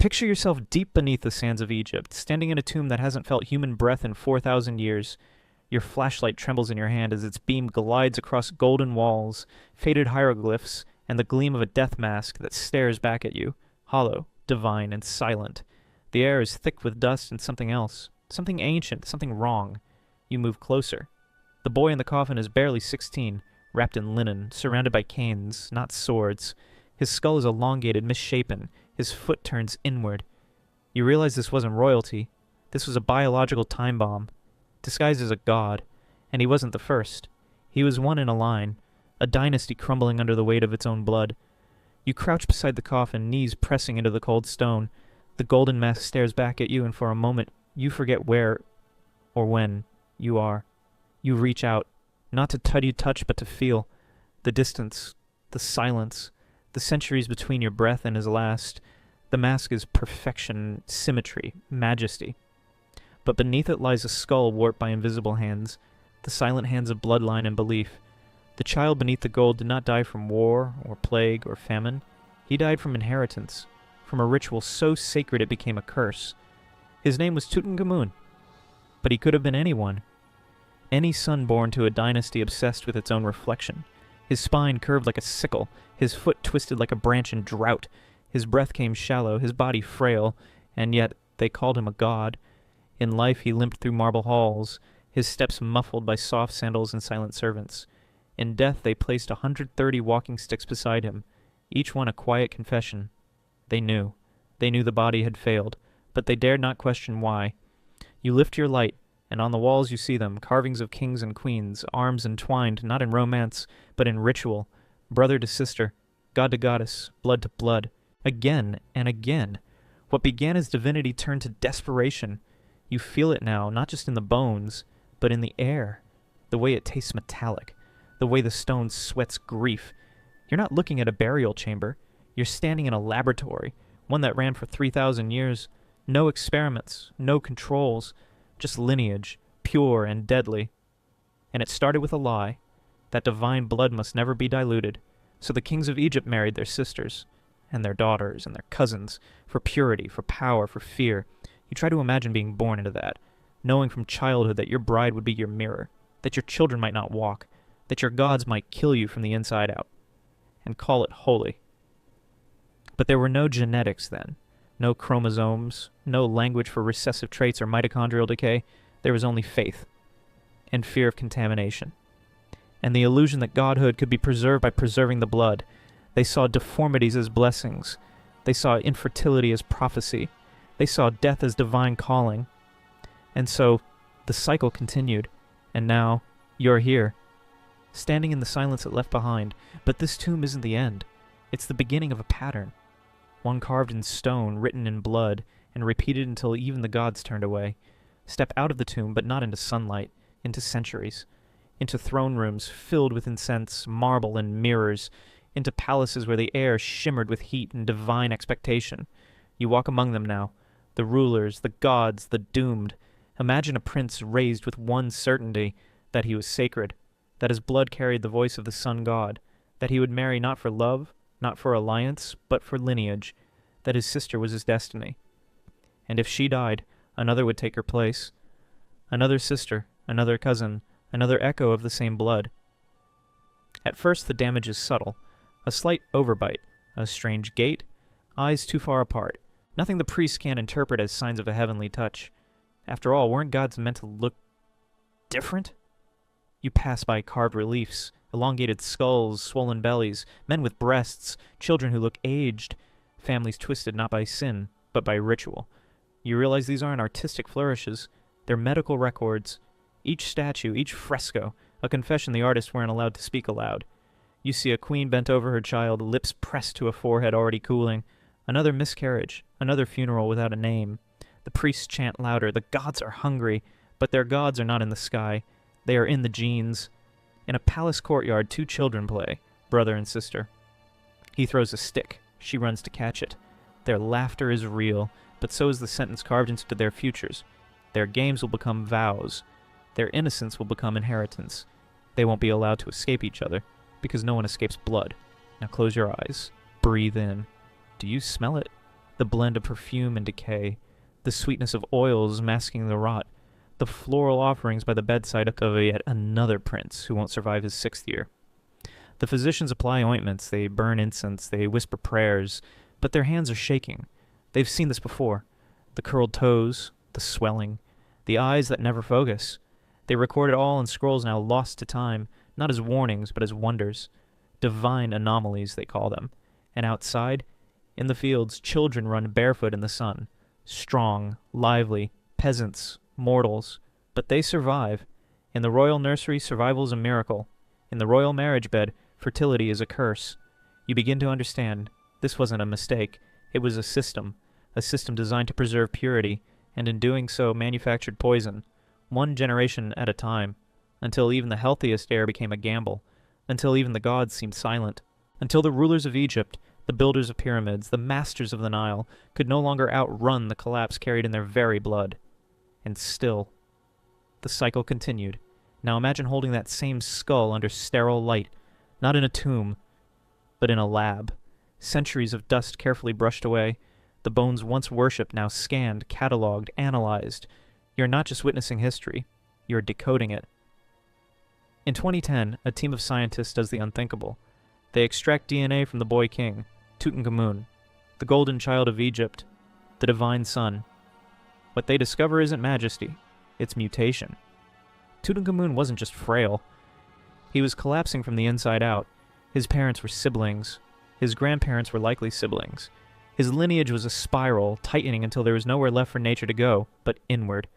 Picture yourself deep beneath the sands of Egypt, standing in a tomb that hasn't felt human breath in 4,000 years. Your flashlight trembles in your hand as its beam glides across golden walls, faded hieroglyphs, and the gleam of a death mask that stares back at you, hollow, divine, and silent. The air is thick with dust and something else, something ancient, something wrong. You move closer. The boy in the coffin is barely 16, wrapped in linen, surrounded by canes, not swords. His skull is elongated, misshapen. His foot turns inward. You realize this wasn't royalty. This was a biological time bomb, disguised as a god, and he wasn't the first. He was one in a line, a dynasty crumbling under the weight of its own blood. You crouch beside the coffin, knees pressing into the cold stone. The golden mask stares back at you, and for a moment you forget where or when you are. You reach out, not to touch, but to feel. The distance, the silence, the centuries between your breath and his last. The mask is perfection, symmetry, majesty. But beneath it lies a skull warped by invisible hands, the silent hands of bloodline and belief. The child beneath the gold did not die from war, or plague, or famine. He died from inheritance, from a ritual so sacred it became a curse. His name was Tutankhamun, but he could have been anyone. Any son born to a dynasty obsessed with its own reflection. His spine curved like a sickle, his foot twisted like a branch in drought. His breath came shallow, his body frail, and yet they called him a god. In life he limped through marble halls, his steps muffled by soft sandals and silent servants. In death they placed 130 walking sticks beside him, each one a quiet confession. They knew. They knew the body had failed, but they dared not question why. You lift your light, and on the walls you see them, carvings of kings and queens, arms entwined not in romance, but in ritual, brother to sister, god to goddess, blood to blood, again and again. What began as divinity turned to desperation. You feel it now, not just in the bones, but in the air, the way it tastes metallic, the way the stone sweats grief. You're not looking at a burial chamber. You're standing in a laboratory, one that ran for 3,000 years. No experiments, no controls, just lineage, pure and deadly. And it started with a lie. That divine blood must never be diluted. So the kings of Egypt married their sisters, and their daughters, and their cousins, for purity, for power, for fear. You try to imagine being born into that, knowing from childhood that your bride would be your mirror, that your children might not walk, that your gods might kill you from the inside out, and call it holy. But there were no genetics then, no chromosomes, no language for recessive traits or mitochondrial decay. There was only faith, and fear of contamination, and the illusion that godhood could be preserved by preserving the blood. They saw deformities as blessings. They saw infertility as prophecy. They saw death as divine calling. And so the cycle continued, and now you're here, standing in the silence it left behind. But this tomb isn't the end. It's the beginning of a pattern, one carved in stone, written in blood, and repeated until even the gods turned away. Step out of the tomb, but not into sunlight, into centuries, into throne rooms filled with incense, marble, and mirrors, into palaces where the air shimmered with heat and divine expectation. You walk among them now, the rulers, the gods, the doomed. Imagine a prince raised with one certainty, that he was sacred, that his blood carried the voice of the sun god, that he would marry not for love, not for alliance, but for lineage, that his sister was his destiny. And if she died, another would take her place. Another sister, another cousin, another echo of the same blood. At first the damage is subtle, a slight overbite, a strange gait, eyes too far apart, nothing the priest can't interpret as signs of a heavenly touch. After all, weren't gods meant to look different? You pass by carved reliefs, elongated skulls, swollen bellies, men with breasts, children who look aged, families twisted not by sin, but by ritual. You realize these aren't artistic flourishes, they're medical records. Each statue, each fresco, a confession the artists weren't allowed to speak aloud. You see a queen bent over her child, lips pressed to a forehead already cooling. Another miscarriage, another funeral without a name. The priests chant louder, the gods are hungry, but their gods are not in the sky. They are in the genes. In a palace courtyard, two children play, brother and sister. He throws a stick. She runs to catch it. Their laughter is real, but so is the sentence carved into their futures. Their games will become vows. Their innocence will become inheritance. They won't be allowed to escape each other, because no one escapes blood. Now close your eyes. Breathe in. Do you smell it? the blend of perfume and decay, the sweetness of oils masking the rot, the floral offerings by the bedside of yet another prince who won't survive his 6th year. The physicians apply ointments, they burn incense, they whisper prayers, but their hands are shaking. They've seen this before. The curled toes, the swelling, the eyes that never focus. They record it all in scrolls now lost to time, not as warnings, but as wonders. Divine anomalies, they call them. And outside, in the fields, children run barefoot in the sun. Strong, lively, peasants, mortals. But they survive. In the royal nursery, survival is a miracle. In the royal marriage bed, fertility is a curse. You begin to understand. This wasn't a mistake. It was a system designed to preserve purity, and in doing so manufactured poison, one generation at a time, until even the healthiest air became a gamble, until even the gods seemed silent, until the rulers of Egypt, the builders of pyramids, the masters of the Nile, could no longer outrun the collapse carried in their very blood. And still, the cycle continued. Now imagine holding that same skull under sterile light, not in a tomb, but in a lab. Centuries of dust carefully brushed away, the bones once worshipped now scanned, catalogued, analyzed. You're not just witnessing history, you're decoding it. In 2010, a team of scientists does the unthinkable. They extract DNA from the boy king, Tutankhamun, the golden child of Egypt, the divine son. What they discover isn't majesty, it's mutation. Tutankhamun wasn't just frail. He was collapsing from the inside out. His parents were siblings. His grandparents were likely siblings. His lineage was a spiral, tightening until there was nowhere left for nature to go, but inward.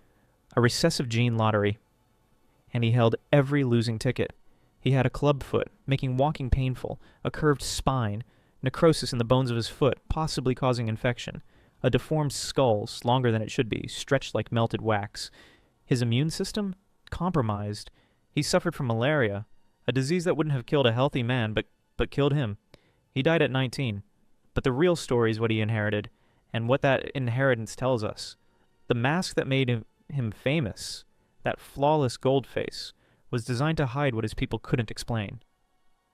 A recessive gene lottery. And he held every losing ticket. He had a club foot, making walking painful, a curved spine, necrosis in the bones of his foot, possibly causing infection, a deformed skull, longer than it should be, stretched like melted wax. His immune system? Compromised. He suffered from malaria, a disease that wouldn't have killed a healthy man, but killed him. He died at 19. But the real story is what he inherited, and what that inheritance tells us. The mask that made him famous, that flawless gold face, was designed to hide what his people couldn't explain.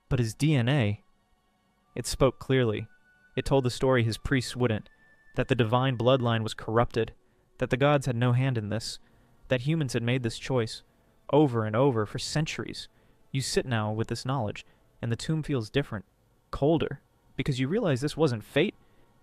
But his DNA, it spoke clearly. It told the story his priests wouldn't, that the divine bloodline was corrupted, that the gods had no hand in this, that humans had made this choice, over and over for centuries. You sit now with this knowledge, and the tomb feels different, colder, because you realize this wasn't fate,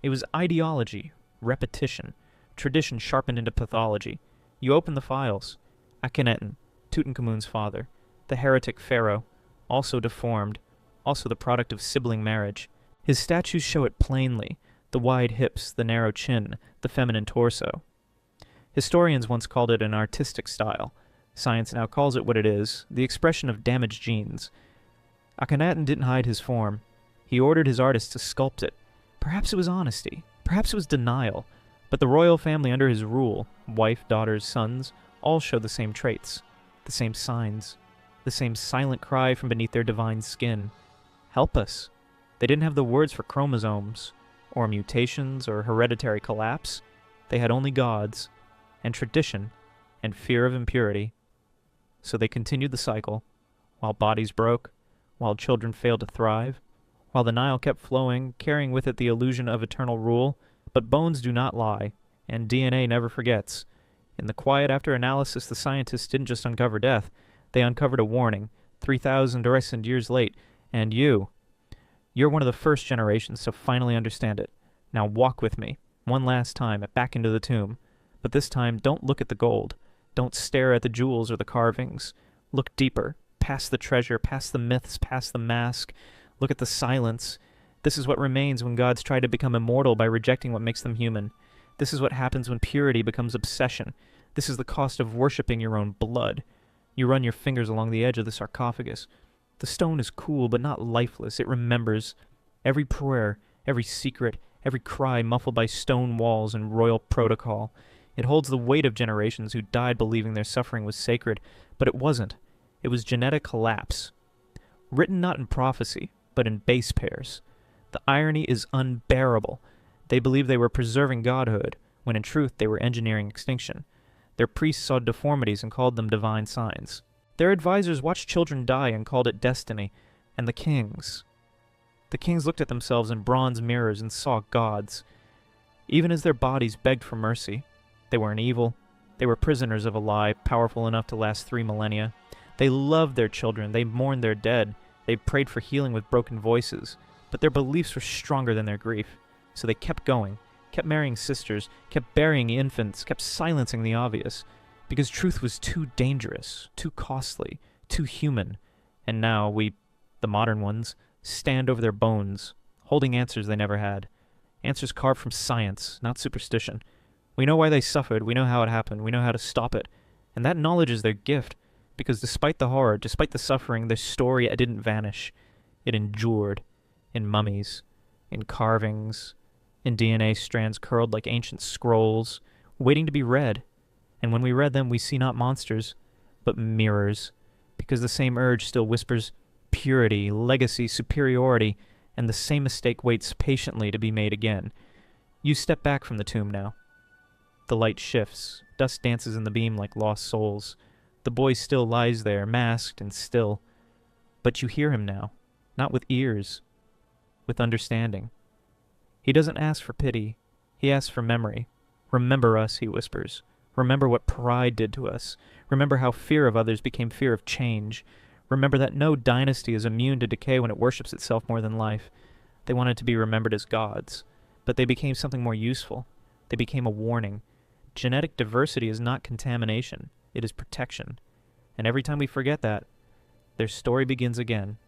it was ideology, repetition, tradition sharpened into pathology. You open the files. Akhenaten, Tutankhamun's father, the heretic pharaoh, also deformed, also the product of sibling marriage. His statues show it plainly, the wide hips, the narrow chin, the feminine torso. Historians once called it an artistic style. Science now calls it what it is, the expression of damaged genes. Akhenaten didn't hide his form. He ordered his artists to sculpt it. Perhaps it was honesty. Perhaps it was denial. But the royal family under his rule, wife, daughters, sons, all show the same traits, the same signs, the same silent cry from beneath their divine skin. Help us. They didn't have the words for chromosomes, or mutations, or hereditary collapse. They had only gods, and tradition, and fear of impurity. So they continued the cycle, while bodies broke, while children failed to thrive, while the Nile kept flowing, carrying with it the illusion of eternal rule. But bones do not lie, and DNA never forgets. In the quiet after analysis, the scientists didn't just uncover death, they uncovered a warning, 3,000 recent years late, and you're one of the first generations to finally understand it. Now walk with me, one last time, back into the tomb. But this time, don't look at the gold. Don't stare at the jewels or the carvings. Look deeper, past the treasure, past the myths, past the mask. Look at the silence. This is what remains when gods try to become immortal by rejecting what makes them human. This is what happens when purity becomes obsession. This is the cost of worshipping your own blood. You run your fingers along the edge of the sarcophagus. The stone is cool, but not lifeless. It remembers every prayer, every secret, every cry muffled by stone walls and royal protocol. It holds the weight of generations who died believing their suffering was sacred, but it wasn't. It was genetic collapse. Written not in prophecy, but in base pairs. The irony is unbearable. They believed they were preserving godhood, when in truth they were engineering extinction. Their priests saw deformities and called them divine signs. Their advisors watched children die and called it destiny. And the kings looked at themselves in bronze mirrors and saw gods. even as their bodies begged for mercy. They weren't evil. They were prisoners of a lie powerful enough to last 3 millennia. They loved their children. They mourned their dead. They prayed for healing with broken voices. But their beliefs were stronger than their grief. So they kept going, kept marrying sisters, kept burying infants, kept silencing the obvious. Because truth was too dangerous, too costly, too human. And now we, the modern ones, stand over their bones, holding answers they never had. Answers carved from science, not superstition. We know why they suffered, we know how it happened, we know how to stop it. And that knowledge is their gift, because despite the horror, despite the suffering, their story didn't vanish. It endured. In mummies, in carvings, in DNA strands curled like ancient scrolls, waiting to be read. And when we read them, we see not monsters, but mirrors, because the same urge still whispers purity, legacy, superiority, and the same mistake waits patiently to be made again. You step back from the tomb now. The light shifts. Dust dances in the beam like lost souls. The boy still lies there, masked and still. But you hear him now, not with ears, with understanding. He doesn't ask for pity. He asks for memory. Remember us, he whispers. Remember what pride did to us. Remember how fear of others became fear of change. Remember that no dynasty is immune to decay when it worships itself more than life. They wanted to be remembered as gods, but they became something more useful. They became a warning. Genetic diversity is not contamination. It is protection. And every time we forget that, their story begins again.